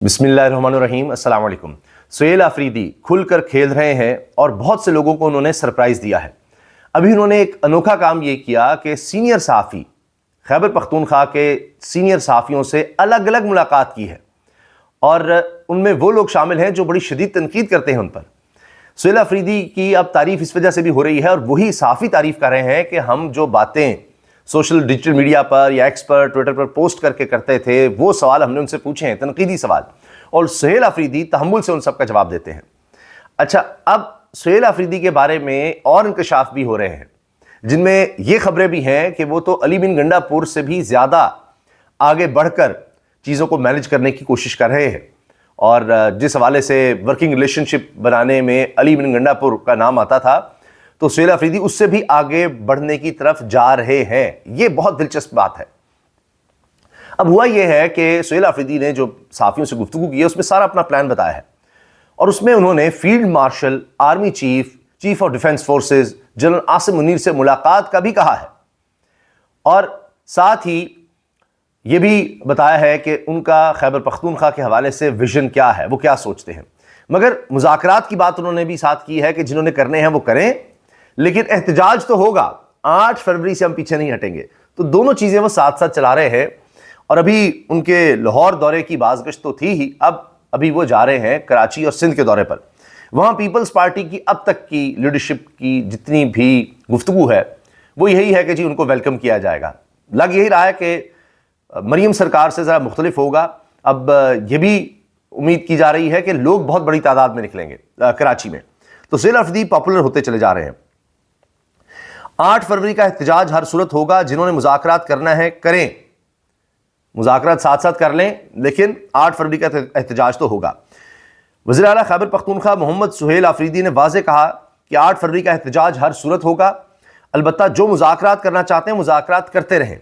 بسم اللہ الرحمن الرحیم. السلام علیکم. سہیل آفریدی کھل کر کھیل رہے ہیں اور بہت سے لوگوں کو انہوں نے سرپرائز دیا ہے. ابھی انہوں نے ایک انوکھا کام یہ کیا کہ سینئر صحافی خیبر پختونخوا کے سینئر صحافیوں سے الگ الگ ملاقات کی ہے اور ان میں وہ لوگ شامل ہیں جو بڑی شدید تنقید کرتے ہیں ان پر. سہیل آفریدی کی اب تعریف اس وجہ سے بھی ہو رہی ہے اور وہی صحافی تعریف کر رہے ہیں کہ ہم جو باتیں سوشل ڈیجیٹل میڈیا پر یا ایکس پر ٹویٹر پر پوسٹ کر کے کرتے تھے وہ سوال ہم نے ان سے پوچھے ہیں، تنقیدی سوال، اور سہیل آفریدی تحمل سے ان سب کا جواب دیتے ہیں. اچھا، اب سہیل آفریدی کے بارے میں اور انکشاف بھی ہو رہے ہیں جن میں یہ خبریں بھی ہیں کہ وہ تو علی بن گنڈا پور سے بھی زیادہ آگے بڑھ کر چیزوں کو مینج کرنے کی کوشش کر رہے ہیں، اور جس حوالے سے ورکنگ ریلیشن شپ بنانے میں علی بن گنڈا پور کا نام آتا تھا تو سہیل آفریدی اس سے بھی آگے بڑھنے کی طرف جا رہے ہیں. یہ بہت دلچسپ بات ہے. اب ہوا یہ ہے کہ سہیل آفریدی نے جو صحافیوں سے گفتگو کی ہے اس میں سارا اپنا پلان بتایا ہے، اور اس میں انہوں نے field marshal, army chief of defence forces general Asim Munir سے ملاقات کا بھی کہا ہے، اور ساتھ ہی یہ بھی بتایا ہے کہ ان کا خیبر پختونخوا کے حوالے سے ویژن کیا ہے، وہ کیا سوچتے ہیں. مگر مذاکرات کی بات انہوں نے بھی ساتھ کی ہے کہ جنہوں نے کرنے ہیں وہ کریں، لیکن احتجاج تو ہوگا. 8 فروری سے ہم پیچھے نہیں ہٹیں گے. تو دونوں چیزیں وہ ساتھ ساتھ چلا رہے ہیں، اور ابھی ان کے لاہور دورے کی بازگشت تو تھی ہی، ابھی وہ جا رہے ہیں کراچی اور سندھ کے دورے پر. وہاں پیپلز پارٹی کی اب تک کی لیڈرشپ کی جتنی بھی گفتگو ہے وہ یہی ہے کہ جی ان کو ویلکم کیا جائے گا. لگ یہی رہا ہے کہ مریم سرکار سے ذرا مختلف ہوگا. اب یہ بھی امید کی جا رہی ہے کہ لوگ بہت بڑی تعداد میں نکلیں گے کراچی میں. تو سہیل آفریدی پاپولر ہوتے چلے جا رہے ہیں. 8 فروری کا احتجاج ہر صورت ہوگا. جنہوں نے مذاکرات کرنا ہے کریں، مذاکرات ساتھ ساتھ کر لیں، لیکن 8 فروری کا احتجاج تو ہوگا. وزیر اعلیٰ خیبر پختونخوا محمد سہیل آفریدی نے واضح کہا کہ 8 فروری کا احتجاج ہر صورت ہوگا، البتہ جو مذاکرات کرنا چاہتے ہیں مذاکرات کرتے رہیں.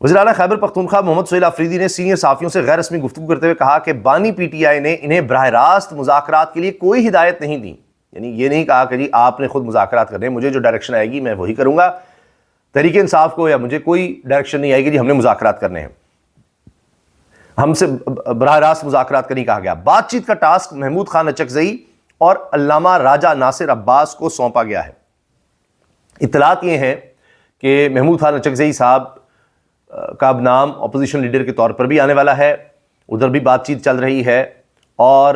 وزیر اعلیٰ خیبر پختونخوا محمد سہیل آفریدی نے سینئر صحافیوں سے غیر رسمی گفتگو کرتے ہوئے کہا کہ بانی پی ٹی آئی نے انہیں براہ راست مذاکرات کے لیے کوئی ہدایت نہیں دی. یعنی یہ نہیں کہا کہ جی آپ نے خود مذاکرات کرنے، مجھے جو ڈائریکشن آئے گی میں وہی کروں گا. تحریک انصاف کو یا مجھے کوئی ڈائریکشن نہیں آئے گی جی ہم نے مذاکرات کرنے ہیں، ہم سے براہ راست مذاکرات کا نہیں کہا گیا. بات چیت کا ٹاسک محمود خان اچکزئی اور علامہ راجہ ناصر عباس کو سونپا گیا ہے. اطلاعات یہ ہیں کہ محمود خان اچکزئی صاحب کا اب نام اپوزیشن لیڈر کے طور پر بھی آنے والا ہے. ادھر بھی بات چیت چل رہی ہے، اور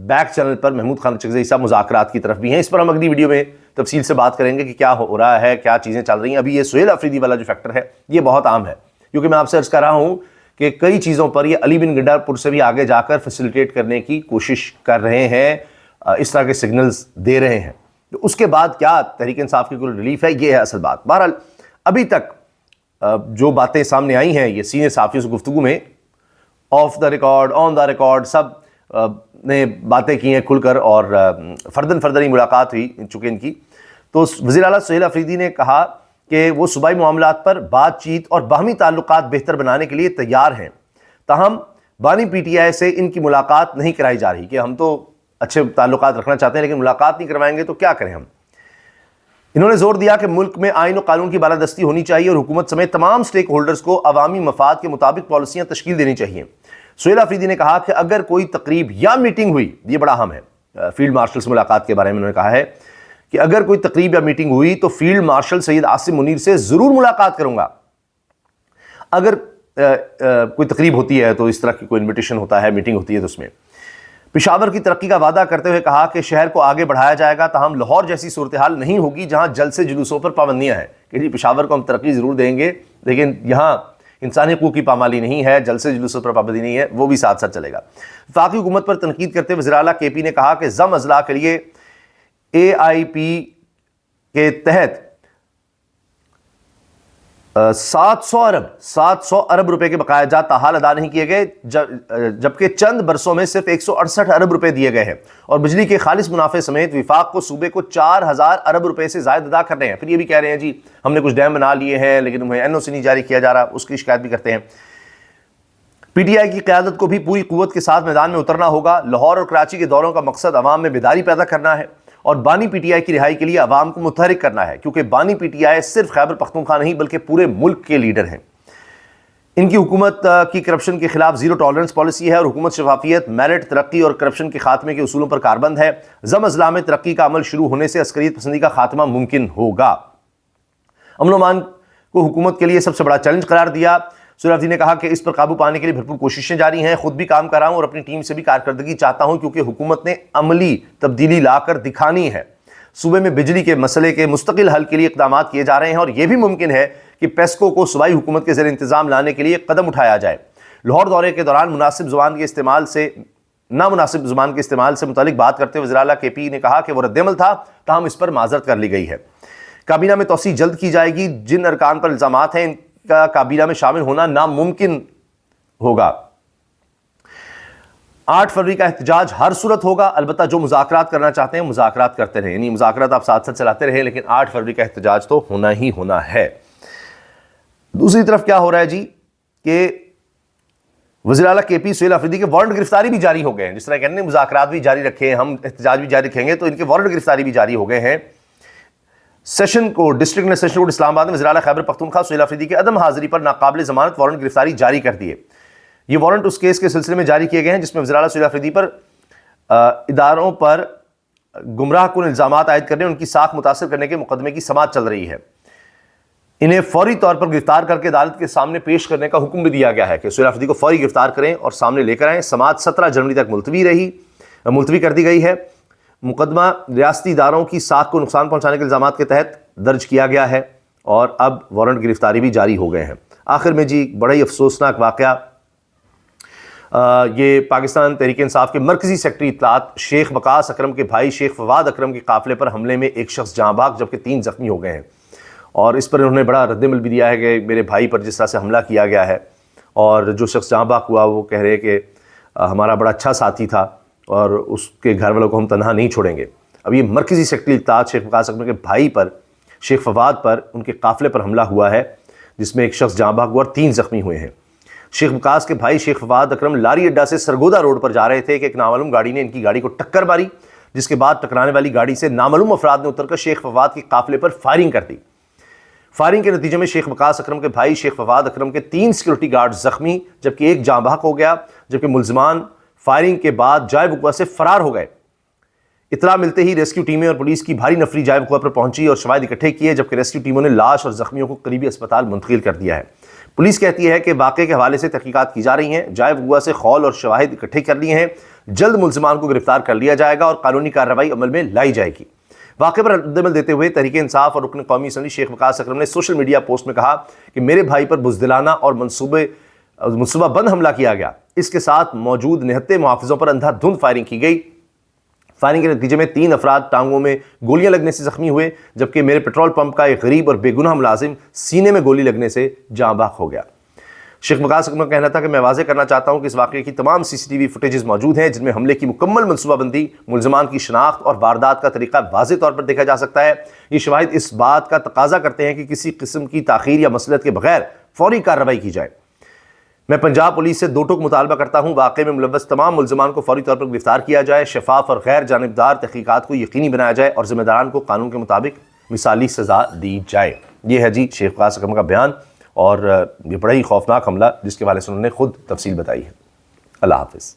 بیک چینل پر محمود خان اچکزئی صاحب مذاکرات کی طرف بھی ہیں. اس پر ہم اگلی ویڈیو میں تفصیل سے بات کریں گے کہ کیا ہو رہا ہے، کیا چیزیں چل رہی ہیں. ابھی یہ سہیل آفریدی والا جو فیکٹر ہے یہ بہت عام ہے، کیونکہ میں آپ سے عرض کر رہا ہوں کہ کئی چیزوں پر یہ علی بن گنڈا پور سے بھی آگے جا کر فیسیلیٹیٹ کرنے کی کوشش کر رہے ہیں، اس طرح کے سگنلز دے رہے ہیں. تو اس کے بعد کیا تحریک انصاف کی کوئی ریلیف ہے، یہ ہے اصل بات. بہرحال ابھی تک جو باتیں سامنے آئی ہیں یہ سینئر صحافیوں سے گفتگو میں off the record, on the record, سب نے باتیں کی ہیں کھل کر، اور فردن ملاقات ہوئی چونکہ ان کی. تو وزیر اعلیٰ سہیل آفریدی نے کہا کہ وہ صوبائی معاملات پر بات چیت اور باہمی تعلقات بہتر بنانے کے لیے تیار ہیں، تاہم بانی پی ٹی آئی سے ان کی ملاقات نہیں کرائی جا رہی کہ ہم تو اچھے تعلقات رکھنا چاہتے ہیں لیکن ملاقات نہیں کروائیں گے تو کیا کریں ہم. انہوں نے زور دیا کہ ملک میں آئین و قانون کی بالادستی ہونی چاہیے اور حکومت سمیت تمام سٹیک ہولڈرز کو عوامی مفاد کے مطابق پالیسیاں تشکیل دینی چاہیے. سہیل آفریدی نے کہا کہ اگر کوئی تقریب یا میٹنگ ہوئی، یہ بڑا اہم ہے، فیلڈ مارشل سے ملاقات کے بارے میں انہوں نے کہا ہے کہ اگر کوئی تقریب یا میٹنگ ہوئی تو فیلڈ مارشل سید عاصم منیر سے ضرور ملاقات کروں گا. اگر کوئی تقریب ہوتی ہے تو اس طرح کی کوئی انویٹیشن ہوتا ہے، میٹنگ ہوتی ہے تو اس میں پشاور کی ترقی کا وعدہ کرتے ہوئے کہا کہ شہر کو آگے بڑھایا جائے گا، تاہم لاہور جیسی صورتحال نہیں ہوگی جہاں جلسے جلوسوں پر پابندیاں ہیں کہ جی پشاور کو ہم ترقی ضرور دیں گے لیکن یہاں انسانی حقوق کی پامالی نہیں ہے، جلسے جلوسوں پر پابندی نہیں ہے، وہ بھی ساتھ ساتھ چلے گا. وفاقی حکومت پر تنقید کرتے ہوئے وزیر اعلیٰ کے پی نے کہا کہ ضم اضلاع کے لیے اے آئی پی کے تحت 700 ارب روپے کے بقایا جات تاحال ادا نہیں کیے گئے، جبکہ چند برسوں میں صرف 168 ارب روپے دیے گئے ہیں، اور بجلی کے خالص منافع سمیت وفاق کو صوبے کو 4000 ارب روپے سے زائد ادا کرنے ہیں. پھر یہ بھی کہہ رہے ہیں جی ہم نے کچھ ڈیم بنا لیے ہیں لیکن انہیں این او سی نہیں جاری کیا جا رہا، اس کی شکایت بھی کرتے ہیں. پی ٹی آئی کی قیادت کو بھی پوری قوت کے ساتھ میدان میں اترنا ہوگا. لاہور اور کراچی کے دوروں کا مقصد عوام میں بیداری پیدا کرنا ہے اور بانی پی ٹی آئی کی رہائی کے لیے عوام کو متحرک کرنا ہے، کیونکہ بانی پی ٹی آئی صرف خیبر پختونخوا نہیں بلکہ پورے ملک کے لیڈر ہیں. ان کی حکومت کی کرپشن کے خلاف زیرو ٹالرنس پالیسی ہے اور حکومت شفافیت، میرٹ، ترقی اور کرپشن کے خاتمے کے اصولوں پر کاربند ہے۔ ضم اضلاع میں ترقی کا عمل شروع ہونے سے عسکریت پسندی کا خاتمہ ممکن ہوگا۔ امن و امان کو حکومت کے لیے سب سے بڑا چیلنج قرار دیا۔ سہیل آفریدی نے کہا کہ اس پر قابو پانے کے لیے بھرپور کوششیں جاری ہیں، خود بھی کام کر رہا ہوں اور اپنی ٹیم سے بھی کارکردگی چاہتا ہوں کیونکہ حکومت نے عملی تبدیلی لا کر دکھانی ہے۔ صوبے میں بجلی کے مسئلے کے مستقل حل کے لیے اقدامات کیے جا رہے ہیں اور یہ بھی ممکن ہے کہ پیسکو کو صوبائی حکومت کے زیر انتظام لانے کے لیے قدم اٹھایا جائے۔ لاہور دورے کے دوران نامناسب زبان کے استعمال سے متعلق بات کرتے ہوئے وزیر اعلیٰ کے پی نے کہا کہ وہ رد عمل تھا، تاہم اس پر معذرت کر لی گئی ہے۔ کابینہ میں توسیع جلد کی جائے گی، جن ارکان پر الزامات ہیں ان کا کابینہ میں شامل ہونا ناممکن ہوگا۔ 8 فروری کا احتجاج ہر صورت ہوگا، البتہ جو مذاکرات کرنا چاہتے ہیں مذاکرات کرتے رہیں، یعنی مذاکرات آپ ساتھ ساتھ چلاتے رہیں، لیکن 8 فروری کا احتجاج تو ہونا ہی ہونا ہے۔ دوسری طرف کیا ہو رہا ہے جی کہ وزیر اعلیٰ کے پی سہیل آفریدی کے وارنٹ گرفتاری بھی جاری ہو گئے ہیں۔ جس طرح کہنے مذاکرات بھی جاری رکھے، ہم احتجاج بھی جاری رکھیں گے، تو ان کے وارنٹ گرفتاری بھی جاری ہو گئے ہیں۔ سیشن کورٹ اسلام آباد میں وزیر اعلیٰ خیبر پختونخوا سہیل آفریدی کی عدم حاضری پر ناقابل ضمانت وارنٹ گرفتاری جاری کر دیے۔ یہ وارنٹ اس کیس کے سلسلے میں جاری کیے گئے ہیں جس میں وزیر اعلیٰ سہیل آفریدی پر اداروں پر گمراہ کن الزامات عائد کرنے، ان کی ساکھ متاثر کرنے کے مقدمے کی سماعت چل رہی ہے۔ انہیں فوری طور پر گرفتار کر کے عدالت کے سامنے پیش کرنے کا حکم بھی دیا گیا ہے کہ سہیل آفریدی کو فوری گرفتار کریں اور سامنے لے کر آئیں۔ سماعت 17 جنوری تک ملتوی کر دی گئی ہے۔ مقدمہ ریاستی اداروں کی ساکھ کو نقصان پہنچانے کے الزامات کے تحت درج کیا گیا ہے اور اب وارنٹ گرفتاری بھی جاری ہو گئے ہیں۔ آخر میں جی بڑا ہی افسوسناک واقعہ، یہ پاکستان تحریک انصاف کے مرکزی سیکرٹری اطلاعات شیخ وقاص اکرم کے بھائی شیخ فواد اکرم کے قافلے پر حملے میں ایک شخص جاں بحق جبکہ 3 زخمی ہو گئے ہیں، اور اس پر انہوں نے بڑا رد عمل بھی دیا ہے کہ میرے بھائی پر جس طرح سے حملہ کیا گیا ہے، اور جو شخص جاں بحق ہوا وہ کہہ رہے کہ ہمارا بڑا اچھا ساتھی تھا اور اس کے گھر والوں کو ہم تنہا نہیں چھوڑیں گے۔ اب یہ مرکزی سیکرٹری اطلاعات شیخ وقاص اکرم کے بھائی پر شیخ فواد پر ان کے قافلے پر حملہ ہوا ہے جس میں ایک شخص جاں بحق ہوا اور 3 زخمی ہوئے ہیں۔ شیخ وقاص کے بھائی شیخ فواد اکرم لاری اڈا سے سرگودا روڈ پر جا رہے تھے کہ ایک نامعلوم گاڑی نے ان کی گاڑی کو ٹکر ماری، جس کے بعد ٹکرانے والی گاڑی سے نامعلوم افراد نے اتر کر شیخ فواد کے قافلے پر فائرنگ کر دی۔ فائرنگ کے نتیجے میں شیخ وقاص اکرم کے بھائی شیخ فواد اکرم کے 3 سیکورٹی گارڈ زخمی جبکہ ایک جاں بحق ہو گیا، جبکہ ملزمان فائرنگ کے بعد جائے وقوع سے فرار ہو گئے۔ اطلاع ملتے ہی ریسکیو ٹیمیں اور پولیس کی بھاری نفری جائے وقوع پر پہنچی اور شواہد اکٹھے کیے، جبکہ ریسکیو ٹیموں نے لاش اور زخمیوں کو قریبی اسپتال منتقل کر دیا ہے۔ پولیس کہتی ہے کہ واقعے کے حوالے سے تحقیقات کی جا رہی ہیں، جائے وقوع سے خول اور شواہد اکٹھے کر لیے ہیں، جلد ملزمان کو گرفتار کر لیا جائے گا اور قانونی کارروائی عمل میں لائی جائے گی۔ واقعے پر رد عمل دیتے ہوئے تحریک انصاف اور رکن قومی اسمبلی شیخ وقاص اکرم نے سوشل میڈیا پوسٹ میں کہا کہ میرے بھائی پر بزدلانہ اور منصوبہ بند حملہ کیا گیا، اس کے ساتھ موجود نہتے محافظوں پر اندھا دھند فائرنگ کی گئی۔ فائرنگ کے نتیجے میں 3 افراد ٹانگوں میں گولیاں لگنے سے زخمی ہوئے، جبکہ میرے پیٹرول پمپ کا ایک غریب اور بے گناہ ملازم سینے میں گولی لگنے سے جاں بحق ہو گیا۔ شیخ وقاص اکرم کا کہنا تھا کہ میں واضح کرنا چاہتا ہوں کہ اس واقعے کی تمام CCTV فوٹیجز موجود ہیں جن میں حملے کی مکمل منصوبہ بندی، ملزمان کی شناخت اور واردات کا طریقہ واضح طور پر دیکھا جا سکتا ہے۔ یہ شواہد اس بات کا تقاضا کرتے ہیں کہ کسی قسم کی تاخیر یا مصلحت کے بغیر فوری کارروائی کی جائے۔ میں پنجاب پولیس سے 2 ٹوک مطالبہ کرتا ہوں، واقعے میں ملوث تمام ملزمان کو فوری طور پر گرفتار کیا جائے، شفاف اور غیر جانبدار تحقیقات کو یقینی بنایا جائے اور ذمہ داران کو قانون کے مطابق مثالی سزا دی جائے۔ یہ ہے جی شیخ وقاص اکرم کا بیان، اور یہ بڑا ہی خوفناک حملہ جس کے حوالے سے انہوں نے خود تفصیل بتائی ہے۔ اللہ حافظ۔